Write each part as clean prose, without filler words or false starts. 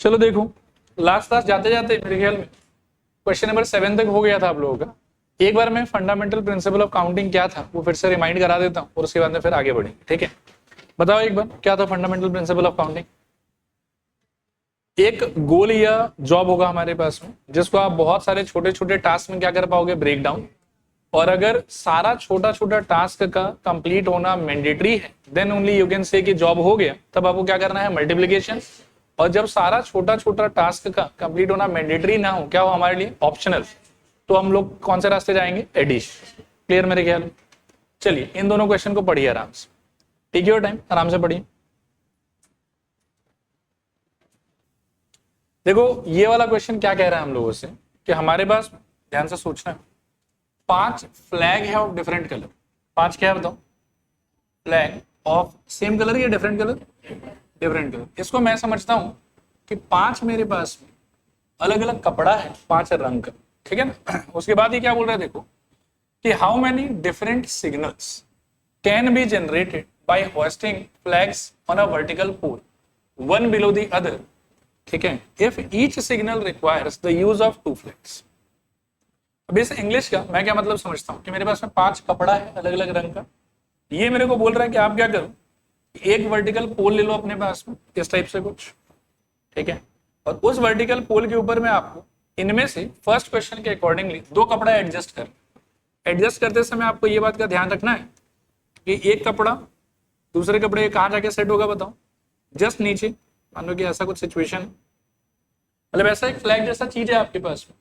चलो देखो, last class जाते जाते मेरे ख्याल में क्वेश्चन नंबर 7 तक हो गया था आप लोगों का। एक बार मैं फंडामेंटल प्रिंसिपल ऑफ काउंटिंग क्या था वो फिर से रिमाइंड करा देता हूँ और उसके बाद में फिर आगे बढ़ेंगे, ठीक है। बताओ एक बार क्या था फंडामेंटल प्रिंसिपल ऑफ काउंटिंग। एक गोल या जॉब होगा हमारे पास में जिसको आप बहुत सारे छोटे छोटे टास्क में क्या कर पाओगे, ब्रेक डाउन। और अगर सारा छोटा छोटा टास्क का कंप्लीट होना मैंडेटरी है then only you can say कि जॉब हो गया। तब आपको क्या करना है, मल्टीप्लिकेशन। और जब सारा छोटा छोटा टास्क का कंप्लीट होना मैंडेटरी ना हो, क्या हो हमारे लिए, ऑप्शनल, तो हम लोग कौन से रास्ते जाएंगे, एडिशन। क्लियर मेरे ख्याल में। चलिए इन दोनों क्वेश्चन को पढ़िए आराम से, टेक योर टाइम, आराम से पढ़िए। देखो ये वाला क्वेश्चन क्या कह रहा है हम लोगों से कि हमारे पास, ध्यान से सोचना है, 5 फ्लैग है ऑफ डिफरेंट कलर। 5 क्या है बताओ, फ्लैग ऑफ सेम कलर या डिफरेंट कलर, डिफरेंट कलर। इसको मैं समझता हूं कि 5 मेरे पास में अलग अलग कपड़ा है 5 रंग का, ठीक है ना। उसके बाद ये क्या बोल रहा है देखो कि how many different signals can be generated by hoisting flags on a vertical pole one below the other, ठीक है, if each signal requires the use of 2 flags. अब इस इंग्लिश का मैं क्या मतलब समझता हूं कि मेरे पास में 5 कपड़ा है अलग अलग रंग का। ये मेरे को बोल रहा है कि आप क्या करो, एक वर्टिकल पोल ले लो अपने पास में इस टाइप से कुछ, ठीक है, और उस वर्टिकल पोल के ऊपर में आपको इनमें से फर्स्ट क्वेश्चन के अकॉर्डिंगली 2 कपड़ा एडजस्ट कर। एडजस्ट करते समय आपको ये बात का ध्यान रखना है कि एक कपड़ा दूसरे कपड़े कहां जाके सेट होगा बताओ, जस्ट नीचे। मान लो कि ऐसा कुछ सिचुएशन है, मतलब ऐसा एक फ्लैग जैसा चीज है आपके पास में,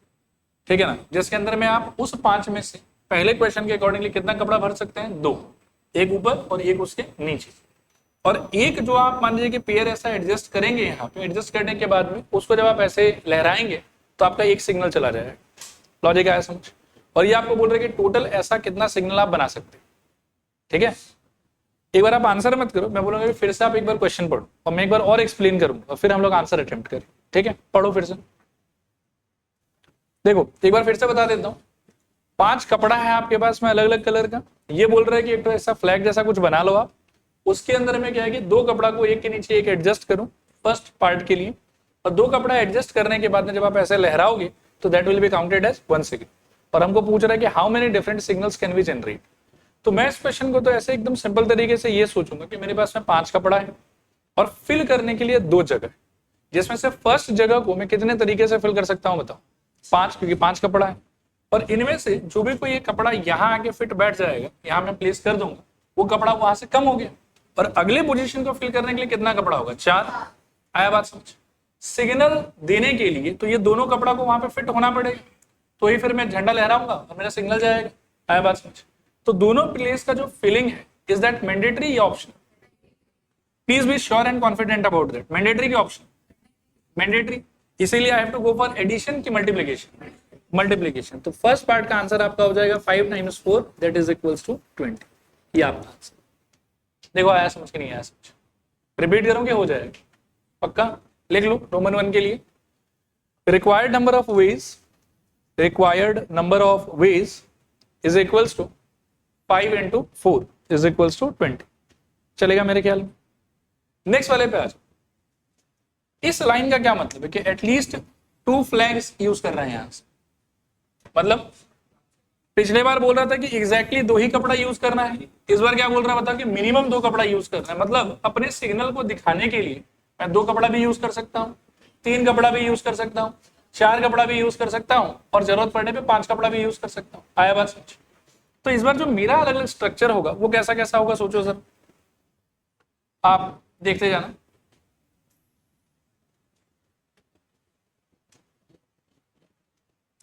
ठीक है ना, जिसके अंदर में आप उस 5 में से पहले क्वेश्चन के अकॉर्डिंगली कितना कपड़ा भर सकते हैं, 2, एक ऊपर और एक उसके नीचे। और एक जो आप मान लीजिए कि पेयर ऐसा एडजस्ट करेंगे, यहाँ पे एडजस्ट करने के बाद में उसको जब आप ऐसे लहराएंगे तो आपका एक सिग्नल चला जाएगा। लॉजिक आया समझ। और ये आपको बोल रहे हैं कि टोटल ऐसा कितना सिग्नल आप बना सकते हैं, ठीक है। एक बार आप आंसर मत करो, मैं बोलूंगा फिर से आप एक बार क्वेश्चन पढ़ो और मैं एक बार और एक्सप्लेन करूंगा और फिर हम लोग आंसर अटेम्प्ट करें, ठीक है। पढ़ो फिर से। देखो एक बार फिर से बता देता हूँ, 5 कपड़ा है आपके पास में अलग अलग कलर का। ये बोल रहा है कि एक तो ऐसा फ्लैग जैसा कुछ बना लो आप, उसके अंदर में क्या है कि 2 कपड़ा को एक के नीचे एक एडजस्ट करो फर्स्ट पार्ट के लिए, और 2 कपड़ा एडजस्ट करने के बाद में जब आप ऐसे लहराओगे तो that will be counted as 1 signal. और हमको पूछ रहा है कि how many different signals can be generate. तो मैं इस क्वेश्चन को तो ऐसे एकदम सिंपल तरीके से ये सोचूंगा कि मेरे पास में 5 कपड़ा है और फिल करने के लिए 2 जगह, जिसमें से फर्स्ट जगह को मैं कितने तरीके से फिल कर सकता हूं बताओ, 5, क्योंकि 5 कपड़ा है। और इनमें से जो भी कोई कपड़ा यहाँ आके फिट बैठ जाएगा, यहाँ मैं प्लेस कर दूंगा, वो कपड़ा वहां से कम हो गया। और अगले पोजीशन को फिल करने के लिए कितना कपड़ा होगा, 4। आया बात समझ। सिग्नल देने के लिए तो ये दोनों कपड़ा को वहां पे फिट होना पड़ेगा, तो ही फिर मैं झंडा लहराऊंगा और मेरा सिग्नल जाएगा। आया बात समझ। तो दोनों प्लेस का जो फिलिंग है, इज दैट मैंडेटरी या optional? Please be sure and confident about that. Mandatory की ऑप्शन? मैंडेटरी। इसीलिए I have to go for addition की मल्टीप्लिकेशन? मल्टीप्लिकेशन। तो फर्स्ट पार्ट का आंसर आपका हो जाएगा 5 × 4 दैट इज इक्वल्स टू 20। ये आपका आंसर। देखो आया समझ के नहीं आया समझ? रिपीट करोगे हो जाएगा पक्का। लिख लो रोमन 1 के लिए, required number of ways, required number of ways is equals to 5 × 4 is equals to 20। चलेगा मेरे ख्याल में। नेक्स्ट वाले पे आ जाओ। इस लाइन का क्या मतलब है कि एटलीस्ट 2 फ्लैग्स यूज कर रहे हैं यहां से। मतलब पिछले बार बोल रहा था कि एग्जैक्टली 2 ही कपड़ा यूज करना है, इस बार क्या बोल रहा है बता कि मिनिमम 2 कपड़ा यूज करना है। मतलब अपने सिग्नल को दिखाने के लिए मैं 2 कपड़ा भी यूज कर सकता हूँ, 3 कपड़ा भी यूज कर सकता हूँ, 4 कपड़ा भी यूज कर सकता हूँ, और जरूरत पड़ने पे 5 कपड़ा भी यूज कर सकता हूँ। आया बात समझ। तो इस बार जो मेरा अलग अलग स्ट्रक्चर होगा वो कैसा कैसा होगा सोचो सर, आप देखते जाना।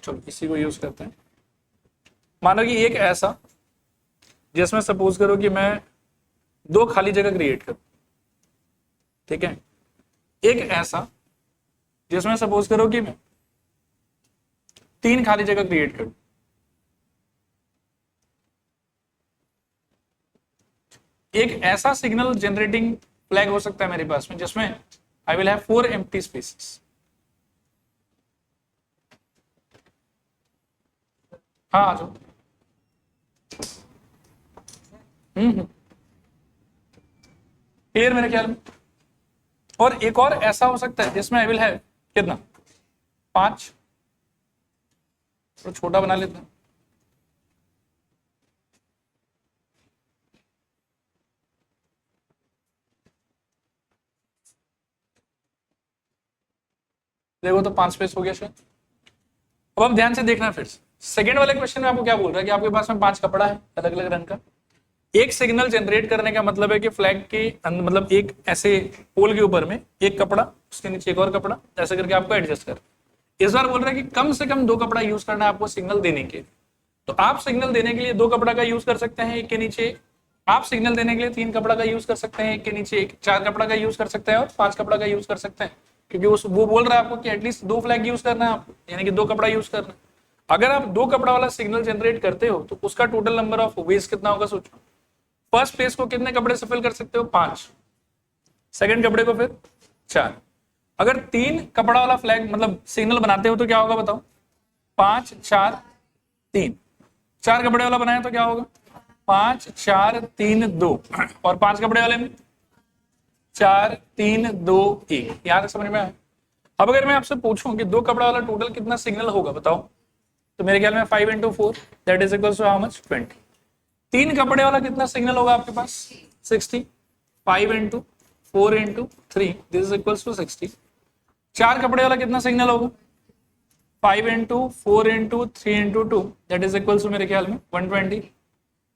चलो इसी को यूज करते हैं। मानो कि एक ऐसा जिसमें सपोज करो कि मैं 2 खाली जगह क्रिएट करूं, ठीक है। एक ऐसा जिसमें सपोज करो कि मैं 3 खाली जगह क्रिएट करूं। एक ऐसा सिग्नल जनरेटिंग फ्लैग हो सकता है मेरे पास में जिसमें I will have 4 empty spaces. हाँ आ जाओ। क्लियर मेरे ख्याल में। और एक और ऐसा हो सकता है जिसमें आई विल हैव कितना 5, तो छोटा बना लेते हैं। देखो तो 5 स्पेस हो गया शायद। अब आप ध्यान से देखना फिर से सेकेंड वाले क्वेश्चन में आपको क्या बोल रहा है कि आपके पास में 5 कपड़ा है अलग अलग रंग का। एक सिग्नल जनरेट करने का मतलब है कि फ्लैग के मतलब एक ऐसे पोल के ऊपर में एक कपड़ा, उसके नीचे एक और कपड़ा, ऐसे करके आपको एडजस्ट कर। इस बार बोल रहा है कि कम से कम 2 कपड़ा यूज करना है आपको सिग्नल देने के। तो आप सिग्नल देने के लिए 2 कपड़ा का यूज कर सकते हैं एक के नीचे, आप सिग्नल देने के लिए 3 कपड़ा का यूज कर सकते हैं एक के नीचे एक, 4 कपड़ा का यूज कर सकते हैं और 5 कपड़ा का यूज कर सकते हैं, क्योंकि वो बोल रहा है आपको कि एटलीस्ट 2 फ्लैग यूज करना है आपको, यानी कि 2 कपड़ा यूज करना है। अगर आप 2 कपड़ा वाला सिग्नल जनरेट करते हो तो उसका टोटल नंबर ऑफ वेज कितना होगा सोचो। फर्स्ट फेज को कितने कपड़े से फिल कर सकते हो 5, सेकंड कपड़े को फिर 4। अगर 3 कपड़ा वाला फ्लैग मतलब सिग्नल बनाते हो तो क्या होगा बताओ, 5 4 3। 4 कपड़े वाला बनाया तो क्या होगा 5 4 3 2, और 5 कपड़े वाले में 4 3 2 1। यहां तक समझ में आया। अब अगर मैं आपसे पूछूं कि 2 कपड़ा वाला टोटल कितना सिग्नल होगा बताओ, तो मेरे ख्याल में 5 × 4 that is equal to how much 20। 3 कपड़े वाला कितना सिग्नल होगा आपके पास 60, 5 × 4 × 3 दिस इज इक्वल टू 60। 4 कपड़े वाला कितना सिग्नल होगा 5 × 4 × 3 × 2 दैट इज इक्वल टू मेरे ख्याल में 120।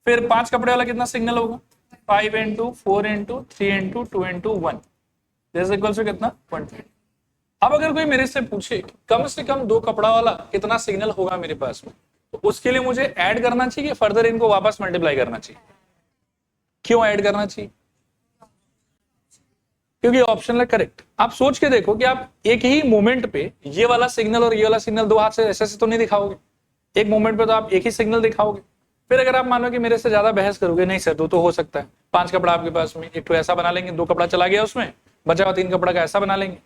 फिर 5 कपड़े वाला कितना सिग्नल होगा 5 × 4 × 3 × 2 × 1 दिस इज इक्वल टू कितना 120। अब अगर कोई मेरे से पूछे कि कम से कम 2 कपड़ा वाला कितना सिग्नल होगा मेरे पास में, तो उसके लिए मुझे ऐड करना चाहिए कि फर्दर इनको वापस मल्टीप्लाई करना चाहिए। क्यों ऐड करना चाहिए, क्योंकि ऑप्शन है करेक्ट। आप सोच के देखो कि आप एक ही मोमेंट पे ये वाला सिग्नल और ये वाला सिग्नल 2 हाथ से ऐसे तो नहीं दिखाओगे, एक मोमेंट पे तो आप एक ही सिग्नल दिखाओगे। फिर अगर आप मानो कि मेरे से ज्यादा बहस करोगे, नहीं सर 2 तो हो सकता है, 5 कपड़ा आपके पास में, एक तो ऐसा बना लेंगे, 2 कपड़ा चला गया उसमें, बचा हुआ 3 कपड़ा का ऐसा बना लेंगे।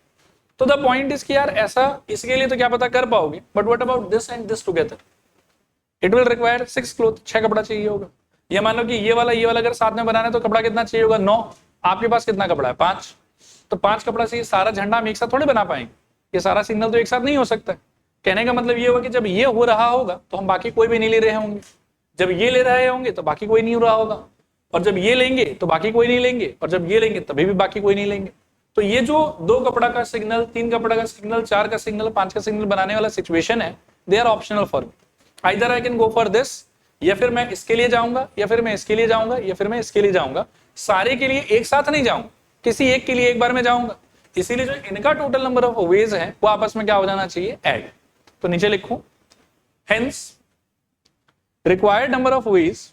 तो द पॉइंट इज कि यार ऐसा इसके लिए तो क्या पता कर पाओगे, but what about this and this together, it will require 6 cloth, 6 कपड़ा चाहिए होगा। ये मान लो कि ये वाला अगर साथ में बनाना है तो कपड़ा कितना चाहिए होगा 9, आपके पास कितना कपड़ा है 5, तो 5 कपड़ा से ये सारा झंडा हम एक साथ थोड़े बना पाएंगे, ये सारा सिग्नल तो एक साथ नहीं हो सकता। कहने का मतलब ये होगा कि जब ये हो रहा होगा तो हम बाकी कोई भी नहीं ले रहे होंगे, जब ये ले रहे होंगे तो बाकी कोई नहीं हो रहा होगा, और जब ये लेंगे तो बाकी कोई नहीं लेंगे, और जब ये लेंगे तभी भी बाकी कोई नहीं लेंगे। तो ये जो 2 कपड़ा का सिग्नल, 3 कपड़ा का सिग्नल, 4 का सिग्नल, 5 का सिग्नल बनाने वाला सिचुएशन है, they are optional for me. Either I can go for this, या फिर मैं इसके लिए जाऊंगा, या फिर मैं इसके लिए जाऊंगा, या फिर मैं इसके लिए जाऊंगा। सारे के लिए एक साथ नहीं जाऊंगा, किसी एक के लिए एक बार में जाऊंगा। इसीलिए जो इनका टोटल नंबर ऑफ वेज है वो आपस में क्या हो जाना चाहिए ऐड। तो नीचे लिखूं hence required number of ways,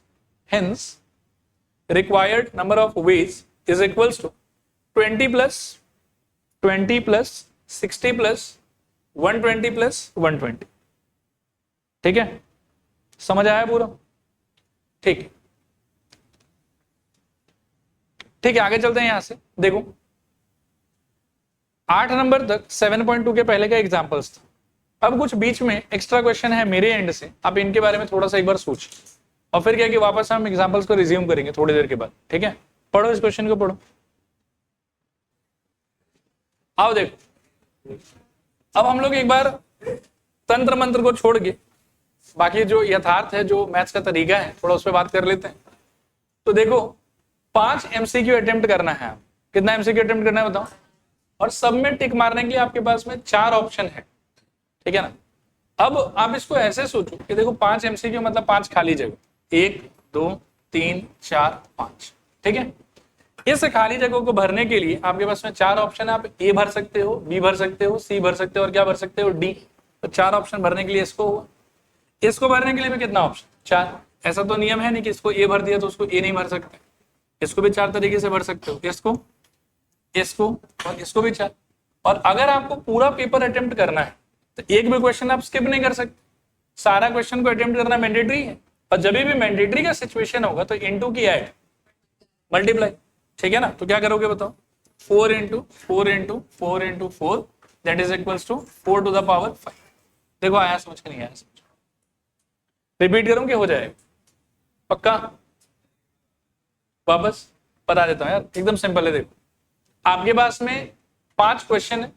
hence required number of ways is equals to 20 plus 20 plus 60 plus 120 plus 120। ठीक है, समझ आया पूरा? ठीक ठीक है, आगे चलते हैं यहां से। देखो 8 नंबर तक 7.2 के पहले का एग्जांपल्स था। अब कुछ बीच में एक्स्ट्रा क्वेश्चन है मेरे एंड से, आप इनके बारे में थोड़ा सा एक बार सोच, और फिर क्या कि वापस हम एग्जांपल्स को रिज्यूम करेंगे थोड़ी देर के बाद। ठीक है, पढ़ो इस क्वेश्चन को, पढ़ो। आओ देखो, अब हम लोग एक बार तंत्र मंत्र को छोड़ के बाकी जो यथार्थ है, जो मैथ्स का तरीका है, थोड़ा उस पर बात कर लेते हैं। तो देखो 5 एमसीक्यू अटेम्प्ट करना है। आप कितना एमसीक्यू अटेम्प्ट करना है बताओ, और सब में टिक मारने के लिए आपके पास में 4 ऑप्शन है। ठीक है ना। अब आप इसको ऐसे सोचो कि देखो 5 एमसीक्यू मतलब 5 खाली जगह, 1 2 3 4 5। ठीक है, इस खाली जगह को भरने के लिए आपके पास में 4 ऑप्शन है। आप ए भर सकते हो, बी भर सकते हो, सी भर सकते हो, और क्या भर सकते हो डी। तो 4 ऑप्शन भरने के लिए इसको हुआ, इसको भरने के लिए भी कितना ऑप्शन 4। ऐसा तो नियम है नहीं कि इसको ए भर दिया तो उसको ए नहीं भर सकते, इसको भी 4 तरीके से भर सकते हो, इसको, इसको और इसको भी 4। और अगर आपको पूरा पेपर अटेम्प्ट करना है तो एक भी क्वेश्चन आप स्किप नहीं कर सकते, सारा क्वेश्चन को अटेम्प्ट करना मैंडेटरी है। और जब भी मैंडेटरी का सिचुएशन होगा तो इनटू की ऐड मल्टीप्लाई। ठीक है ना, तो क्या करोगे बताओ, 4 × 4 × 4 × 4 that is equals to 4 to the power 5। देखो आया समझ के नहीं आया समझ, रिपीट करूं कि हो जाएगा पक्का? वापस बता देता हूं यार, एकदम सिंपल है। देखो आपके पास में 5 क्वेश्चन है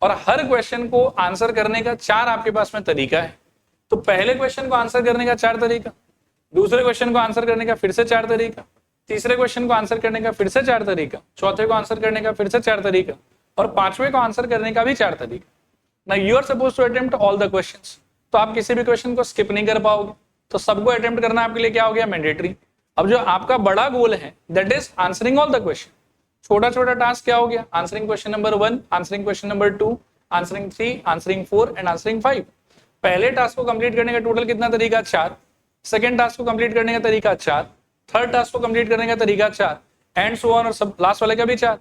और हर क्वेश्चन को आंसर करने का 4 आपके पास में तरीका है। तो पहले क्वेश्चन को आंसर करने का 4 तरीका, दूसरे क्वेश्चन को आंसर करने का फिर से 4 तरीका, तीसरे क्वेश्चन को आंसर करने का फिर से 4 तरीका, चौथे को आंसर करने का फिर से 4 तरीका, और पांचवें को आंसर करने का भी 4 तरीका। Now you are suppose to attempt all the questions. तो आप किसी भी क्वेश्चन को स्किप नहीं कर पाओगे, तो सबको अटेम्प्ट करना आपके लिए क्या हो गया, मैंडेटरी। अब जो आपका बड़ा गोल है that is answering all the question. छोटा छोटा टास्क क्या हो गया, answering question number 1, answering question number 2, answering 3, answering 4 and answering 5। पहले टास्क को कंप्लीट करने का टोटल कितना तरीका, 4। सेकंड टास्क को कंप्लीट करने का तरीका 4, थर्ड टास्क को कंप्लीट करने का तरीका 4, एंड सो ऑन, और सब लास्ट वाले का भी 4।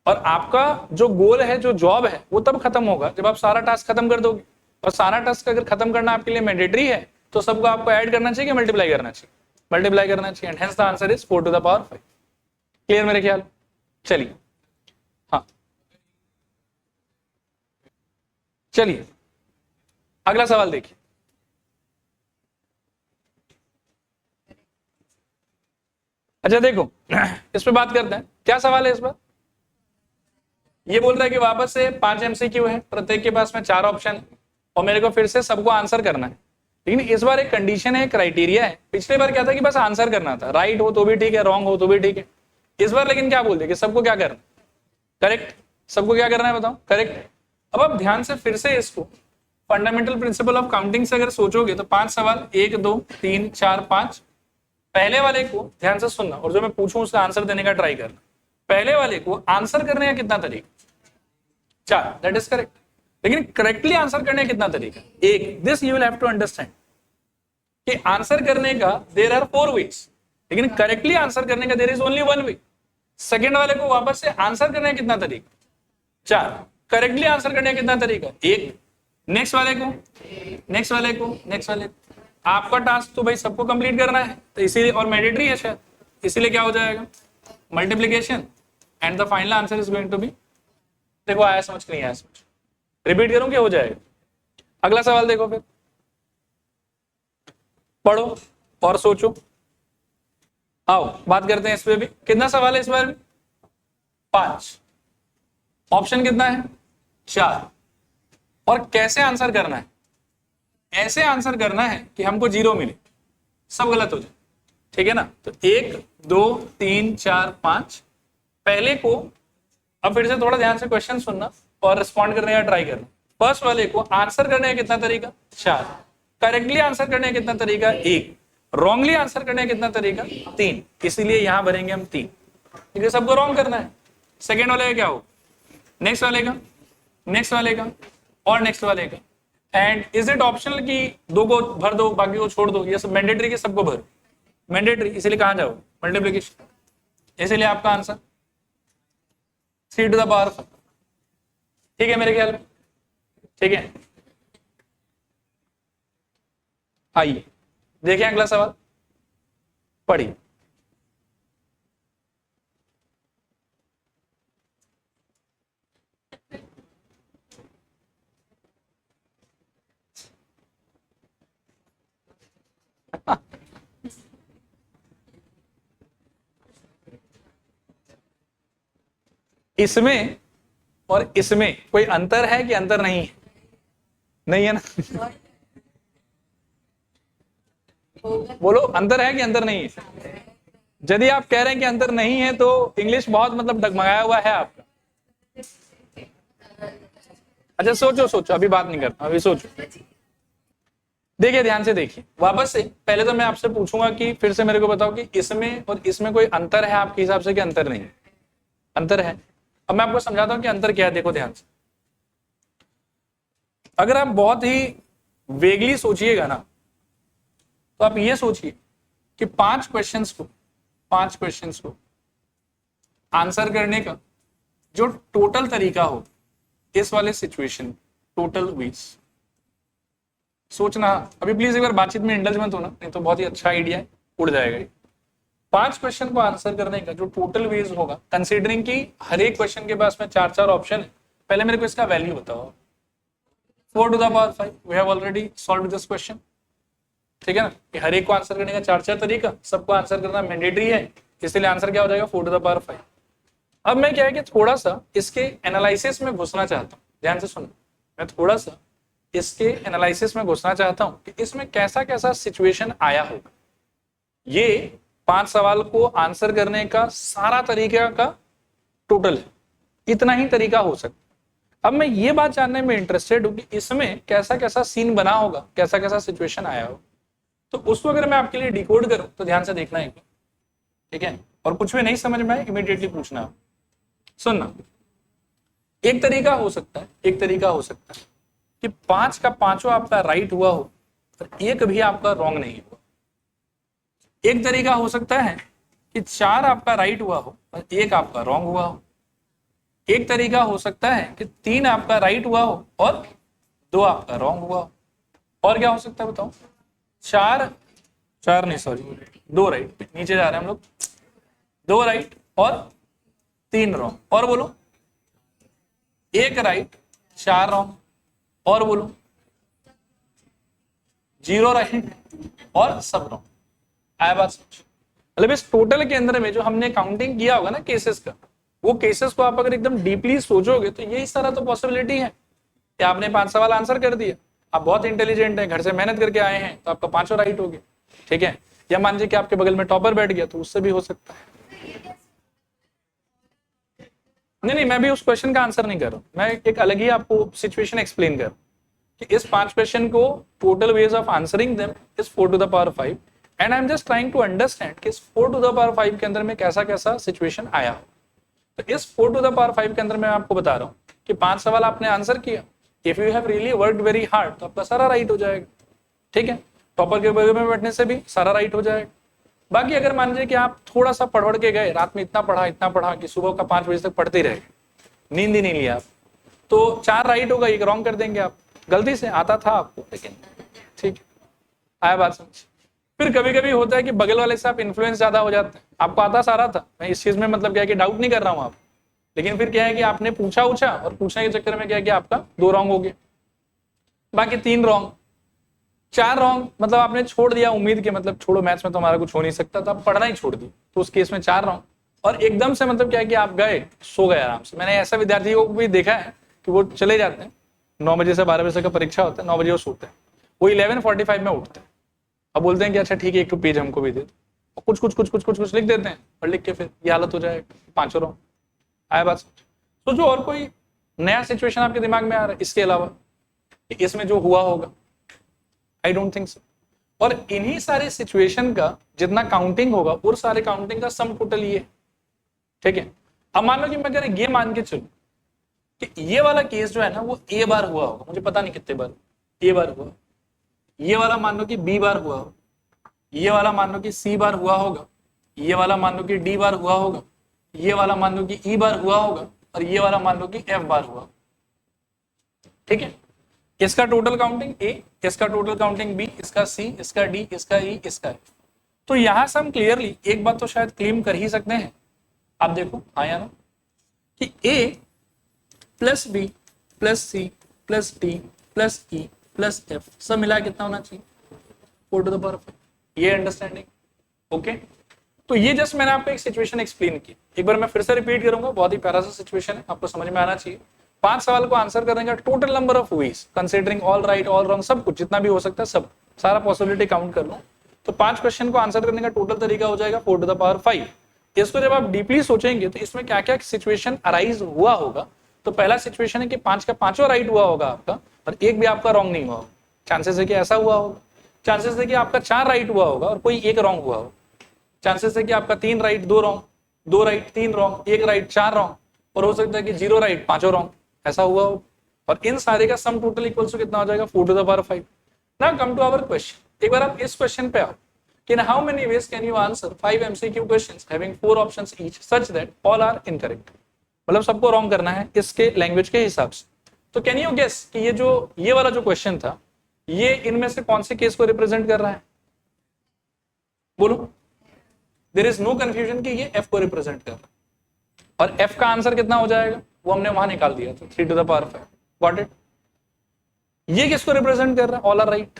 और आपका जो गोल है, जो जॉब है, वो तब खत्म होगा जब आप सारा टास्क खत्म कर दोगे। और सारा टास्क अगर खत्म करना आपके लिए मैंडेटरी है तो सबको आपको ऐड करना चाहिए, मल्टीप्लाई करना चाहिए, मल्टीप्लाई करना चाहिए, and hence the answer is 4 to the power 5। Clear मेरे ख्याल। चलिए, हाँ चलिए अगला सवाल देखिए। अच्छा देखो, इस पे बात करते हैं, क्या सवाल है इस बार। ये बोल रहा है कि वापस से 5 MCQ है, प्रत्येक के पास में 4 ऑप्शन है और मेरे को फिर से सबको आंसर करना है। लेकिन इस बार एक कंडीशन है, क्राइटेरिया है। पिछले बार क्या था कि बस आंसर करना था, राइट हो तो भी ठीक है, रॉन्ग हो तो भी ठीक है। इस बार लेकिन क्या बोलते कि सबको क्या करना, करेक्ट। सबको क्या करना है बताओ, करेक्ट। अब आप ध्यान से फिर से इसको फंडामेंटल प्रिंसिपल ऑफ काउंटिंग से अगर सोचोगे तो 5 सवाल, 1 2 3 4 5। पहले वाले को ध्यान से सुनना और जो मैं पूछूं उसका आंसर देने का ट्राई करना। पहले वाले को आंसर करने का कितना तरीका, 4, दैट इज करेक्ट। लेकिन करेक्टली आंसर करने का कितना तरीका, 1। This you will have to understand कि आंसर करने का देयर आर 4 वेज, लेकिन करेक्टली आंसर करने का there is only 1 way. Second वाले को वापस से आंसर करने का कितना तरीका, 4। करेक्टली आंसर करने का कितना तरीका, 1। नेक्स्ट वाले को, नेक्स्ट वाले को, नेक्स्ट वाले को। आपका टास्क तो भाई सबको कंप्लीट करना है, तो इसीलिए, और मैंडेटरी है शायद, इसीलिए क्या हो जाएगा, multiplication, and the final answer is going to be. देखो आया समझ नहीं आया समझ, रिपीट करूं क्या हो जाएगा। अगला सवाल देखो, फिर पढ़ो और सोचो। आओ बात करते हैं इस पे भी। कितना सवाल है इस बार भी, 5। ऑप्शन कितना है, 4। और कैसे आंसर करना है, ऐसे आंसर करना है कि हमको 0 मिले, सब गलत हो जाए, ठीक है ना। तो 1 2 3 4 5। पहले को अब फिर से थोड़ा ध्यान से क्वेश्चन सुनना और रिस्पॉन्ड करने का ट्राई करना। फर्स्ट वाले को आंसर करने का कितना तरीका, 4। करेक्टली आंसर करने का कितना तरीका, 1। रॉन्गली आंसर करने का कितना तरीका, 3। इसीलिए यहां भरेंगे हम 3, क्योंकि सबको रॉन्ग करना है। सेकेंड वाले का क्या हो, नेक्स्ट वाले का, नेक्स्ट वाले का, और नेक्स्ट वाले का। एंड इज इट ऑप्शनल कि 2 को भर दो बाकी को छोड़ दो, ये सब मैंडेटरी के सबको भरो, मैंडेटरी। इसीलिए कहां जाओ, मल्टीप्लिकेशन। इसीलिए आपका आंसर 3 टू द पावर 5। ठीक है मेरे ख्याल में, ठीक है। आइए देखिए अगला सवाल, पढ़िए। इसमें और इसमें कोई अंतर है कि अंतर नहीं है, नहीं है ना। बोलो अंतर है कि अंतर नहीं है। यदि आप कह रहे हैं कि अंतर नहीं है तो इंग्लिश बहुत मतलब डगमगाया हुआ है आपका। अच्छा सोचो सोचो, अभी बात नहीं करता, अभी सोचो। देखिए ध्यान से देखिए, वापस से पहले तो मैं आपसे पूछूंगा कि फिर से मेरे को बताओ कि इसमें और इसमें कोई अंतर है आपके हिसाब से कि अंतर नहीं, अंतर है। अब मैं आपको समझाता हूं कि अंतर क्या है। देखो ध्यान से, अगर आप बहुत ही वेगली सोचिएगा ना, तो आप ये सोचिए कि 5 क्वेश्चंस को आंसर करने का जो टोटल तरीका हो इस वाले सिचुएशन, टोटल वेज सोचना। अभी प्लीज एक बार बातचीत में इंडल्ज मत होना, नहीं तो बहुत ही अच्छा आइडिया है, उड़ जाएगा ये। 5 क्वेश्चन को आंसर करने का जो टोटल वेज होगा, कंसीडरिंग कि हर एक क्वेश्चन के पास में 4 ऑप्शन है। पहले मेरे को इसका वैल्यू बताओ। 4 to the power 5, we have already solved this question, ठीक है ना। कि हर एक को आंसर करने का 4 तरीका, सबको आंसर करना मैंडेटरी है, इसलिए आंसर क्या हो जाएगा, 4 टू द पावर 5। अब मैं क्या है कि थोड़ा सा इसके एनालिसिस में घुसना चाहता हूँ। ध्यान से सुनो, मैं थोड़ा सा इसके एनालिसिस में घुसना चाहता हूं कि इसमें कैसा कैसा सिचुएशन आया होगा। ये 5 सवाल को आंसर करने का सारा तरीका का टोटल है, इतना ही तरीका हो सकता है। अब मैं ये बात जानने में इंटरेस्टेड हूं कि इसमें कैसा कैसा सीन बना होगा, कैसा कैसा सिचुएशन आया होगा। तो उसको अगर मैं आपके लिए डिकोड करूं तो ध्यान से देखना है, ठीक है, और कुछ भी नहीं समझ में आए इमीडिएटली पूछना। सुनना, एक तरीका हो सकता है, एक तरीका हो सकता है कि 5 का 5 आपका राइट हुआ हो और एक भी आपका रॉन्ग नहीं हुआ। एक तरीका हो सकता है कि 4 आपका राइट हुआ हो और एक आपका रॉन्ग हुआ हो। एक तरीका हो सकता है कि 3 आपका राइट हुआ हो और 2 आपका रॉन्ग हुआ हो। और क्या हो सकता है बताओ? 4 नहीं, सॉरी 2 राइट, नीचे जा रहे हैं हम लोग, 2 राइट और 3 रॉन्ग। और बोलो 1 राइट 4 रॉन्ग। और बोलो 0 राइट और सब रॉन्ग। आया बात समझ? मतलब इस टोटल के अंदर में जो हमने काउंटिंग किया होगा ना केसेस का, वो केसेस को आप अगर एकदम डीपली सोचोगे तो यही सारा तो पॉसिबिलिटी है कि आपने 5 सवाल आंसर कर दिया, आप बहुत इंटेलिजेंट हैं, घर से मेहनत करके आए हैं, तो आपका 5 राइट हो गया, ठीक है। या मान लीजिए कि आपके बगल में टॉपर बैठ गया, तो उससे भी हो सकता है। नहीं, मैं भी उस क्वेश्चन का आंसर नहीं कर रहा हूं, मैं एक अलग ही आपको सिचुएशन एक्सप्लेन कर रहा हूं कि इस 5 क्वेश्चन को total ways of answering them is 4 to the power 5 and I am just trying to understand कि इस 4 टू द पावर 5 के अंदर में कैसा कैसा सिचुएशन आया हो। तो इस 4 टू द पावर 5 के अंदर मैं आपको बता रहा हूँ कि 5 सवाल आपने आंसर किया, if you have really worked very hard तो आपका सारा राइट हो जाएगा, ठीक है। टॉपर के बगल में बैठने से भी सारा राइट हो जाएगा। बाकी अगर मान लीजिए कि आप थोड़ा सा पढ़ के गए, रात में इतना पढ़ा कि सुबह का 5 बजे तक पढ़ते रहे, नींद ही नहीं लिया आप, तो 4 राइट होगा, 1 रॉन्ग कर देंगे आप, गलती से, आता था आपको, लेकिन ठीक है। आया बात समझ? फिर कभी कभी होता है कि बगल वाले से आप इन्फ्लुएंस ज्यादा हो जाते हैं, आपको आता सारा था, मैं इस चीज में मतलब क्या है कि डाउट नहीं कर रहा हूं आप, लेकिन फिर क्या है कि आपने पूछा और पूछने के चक्कर में क्या है कि आपका 2 रॉन्ग हो गए, बाकी 3 रॉन्ग, 4 रॉन्ग, मतलब आपने छोड़ दिया उम्मीद के, मतलब छोड़ो मैथ्स में तो हमारा कुछ हो नहीं सकता, तो आप पढ़ना ही छोड़ दी, तो उस केस में 4 रॉन्ग। और एकदम से मतलब क्या है कि आप गए, सो गए आराम से। मैंने ऐसा विद्यार्थियों को भी देखा है कि वो चले जाते हैं, 9 बजे से 12 बजे का परीक्षा होता है, 9 बजे वो सोते हैं, वो 11:45 में उठते हैं। अब बोलते हैं कि अच्छा ठीक है, 1 पेज हमको भी दे दो, कुछ कुछ कुछ कुछ कुछ कुछ लिख देते हैं, और लिख के फिर ये हालत हो जाएगा, 5 रॉन्ग। आया बात समझ? तो जो और कोई नया सिचुएशन आपके दिमाग में आ रहा है इसके अलावा इसमें जो हुआ होगा? I don't think so. और इन्हीं सारे सिचुएशन का जितना काउंटिंग होगा, उस सारे काउंटिंग का सम टोटल ये, ठीक है। अब मान लो कि मैं अगर ये मान के चलूं कि ये वाला केस जो है ना वो ए बार हुआ होगा, मुझे पता नहीं कितने बार ए बार हुआ, ये वाला मान लो कि बी बार हुआ होगा, ये वाला मान लो कि सी बार हुआ होगा, ये वाला मान लो कि डी बार हुआ होगा, ये वाला मान लो कि ई बार हुआ होगा, और ये वाला मान लो कि एफ बार हुआ, ठीक है। इसका टोटल काउंटिंग ए, इसका टोटल काउंटिंग बी, इसका सी, इसका डी, इसका ई, इसका एफ। तो यहां से हम क्लियरली एक बात तो शायद क्लेम कर ही सकते हैं, आप देखो हाँ या ना, कि A plus B plus C plus D plus E plus F सब मिला कितना होना चाहिए? 4 टू द पावर 5। ये अंडरस्टैंडिंग, ओके। तो ये जस्ट मैंने आपको एक सिचुएशन एक्सप्लेन की, एक बार मैं फिर से रिपीट करूंगा, बहुत ही प्यारा सा सिचुएशन है, आपको समझ में आना चाहिए। 5 सवाल को आंसर करने का total number of veg considering all right all wrong सब कुछ जितना भी हो सकता है, सब सारा पॉसिबिलिटी काउंट कर लो, तो 5 क्वेश्चन को आंसर करने का टोटल तरीका हो जाएगा 4 टू द पावर 5। इसको जब आप डीपली सोचेंगे तो इसमें क्या क्या सिचुएशन अराइज हुआ होगा। तो पहला सिचुएशन है कि 5 का 5वां राइट हुआ होगा आपका, और एक भी आपका रॉन्ग नहीं हुआ होगा, चांसेस है कि ऐसा हुआ होगा। चांसेस है कि आपका 4 राइट हुआ होगा और कोई 1 रॉन्ग हुआ होगा। चांसेस है कि आपका 3 right 2 wrong, 2 right 3 wrong, 1 right 4 wrong, और हो सकता है कि 0 राइट 5 रॉन्ग, ऐसा हुआ हो। और इन सारे का सम टोटल इक्वल्स टू कितना हो जाएगा? 4 to the power 5। Now come to our question. एक बार आप इस क्वेश्चन पे आओ कि in how many ways can you answer 5 MCQ questions having 4 options each such that all are incorrect। मतलब सबको रॉन्ग करना है इसके लैंग्वेज के हिसाब से। तो कैन यू गेस कि ये वाला जो क्वेश्चन था ये इनमें से कौन से केस को रिप्रेजेंट कर रहा है? बोलो। देयर इज नो कंफ्यूजन कि ये एफ को रिप्रेजेंट कर रहा है, और एफ का आंसर कितना हो जाएगा वो हमने वहां निकाल दिया था, 3 to the power 5। Got it? ये किसको रिप्रेजेंट कर रहा है? All are right.